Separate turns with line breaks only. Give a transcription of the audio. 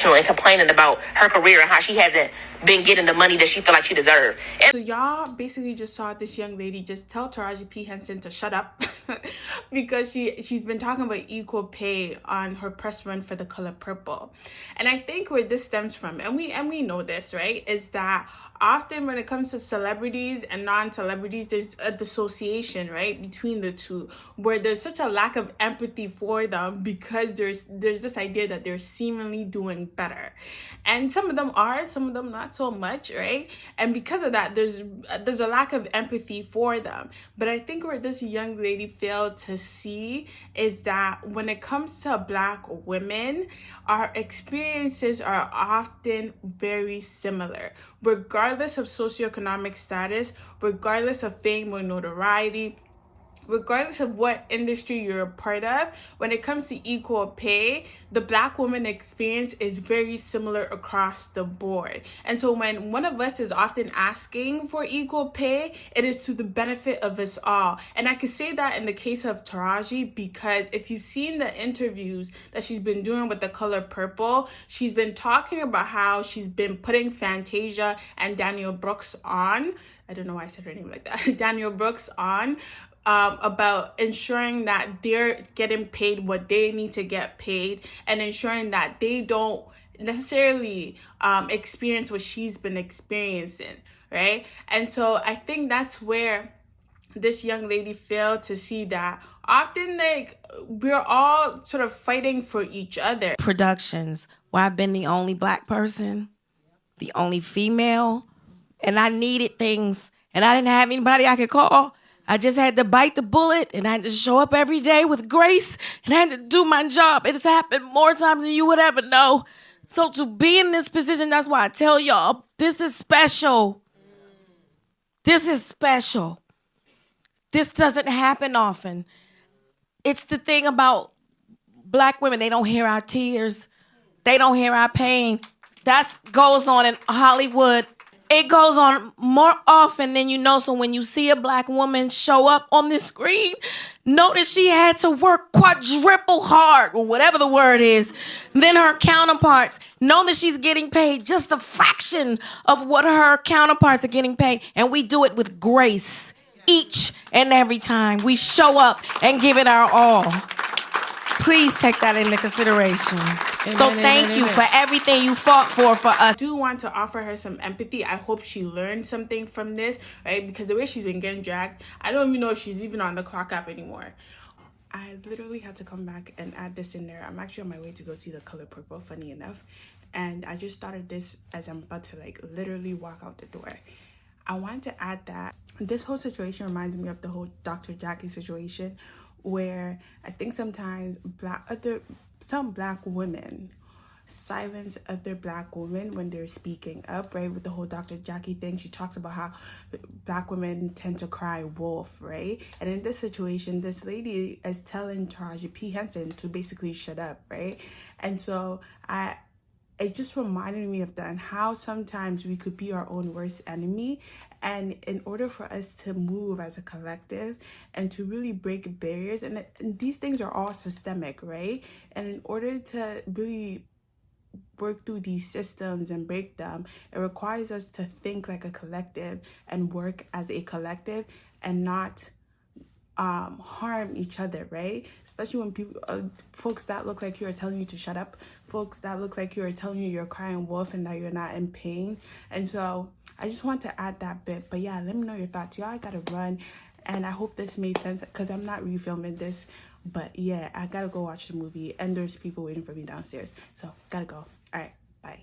and complaining about her career and how she hasn't been getting the money that she feel like she deserves.
So y'all basically just saw this young lady just tell Taraji P Henson to shut up because she's been talking about equal pay on her press run for The Color Purple. And I think where this stems from, and we know this, right, is that often when it comes to celebrities and non-celebrities, there's a dissociation, right, between the two, where there's such a lack of empathy for them because there's this idea that they're seemingly doing better. And some of them are, some of them not so much, right? And because of that, there's a lack of empathy for them. But I think where this young lady failed to see is that when it comes to Black women, our experiences are often very similar, regardless of socioeconomic status, regardless of fame or notoriety, regardless of what industry you're a part of. When it comes to equal pay, the Black woman experience is very similar across the board. And so when one of us is often asking for equal pay, it is to the benefit of us all. And I can say that in the case of Taraji, because if you've seen the interviews that she's been doing with The Color Purple, she's been talking about how she's been putting Fantasia and Daniel Brooks on. I don't know why I said her name like that. Daniel Brooks on, about ensuring that they're getting paid what they need to get paid and ensuring that they don't necessarily experience what she's been experiencing, right? And so I think that's where this young lady failed to see that often, like, we're all sort of fighting for each other.
Productions where I've been the only Black person, the only female, and I needed things and I didn't have anybody I could call. I just had to bite the bullet and I had to show up every day with grace and I had to do my job. It's happened more times than you would ever know. So to be in this position, that's why I tell y'all, this is special. This is special. This doesn't happen often. It's the thing about Black women. They don't hear our tears. They don't hear our pain. That goes on in Hollywood. It goes on more often than you know. So when you see a Black woman show up on this screen, know that she had to work quadruple hard, or whatever the word is, than her counterparts. Know that she's getting paid just a fraction of what her counterparts are getting paid. And we do it with grace each and every time. We show up and give it our all. Please take that into consideration. So thank you for everything you fought for us.
I do want to offer her some empathy. I hope she learned something from this, right? Because the way she's been getting dragged, I don't even know if she's even on the clock app anymore. I literally had to come back and add this in there. I'm actually on my way to go see The Color Purple, funny enough. And I just thought of this as I'm about to literally walk out the door. I want to add that this whole situation reminds me of the whole Dr. Jackie situation, where I think sometimes some Black women silence other Black women when they're speaking up, right? With the whole Dr. Jackie thing, she talks about how Black women tend to cry wolf, right? And in this situation, this lady is telling Taraji P Henson to basically shut up, right? And so it just reminded me of that, and how sometimes we could be our own worst enemy. And in order for us to move as a collective and to really break barriers, and these things are all systemic, right? And in order to really work through these systems and break them, it requires us to think like a collective and work as a collective and not harm each other, right? Especially when people, folks that look like you are telling you to shut up, folks that look like you are telling you you're crying wolf and that you're not in pain. And so I just want to add that bit. But yeah, let me know your thoughts. Y'all, I gotta run, and I hope this made sense because I'm not refilming this. But yeah, I gotta go watch the movie, and there's people waiting for me downstairs. So gotta go. All right, bye.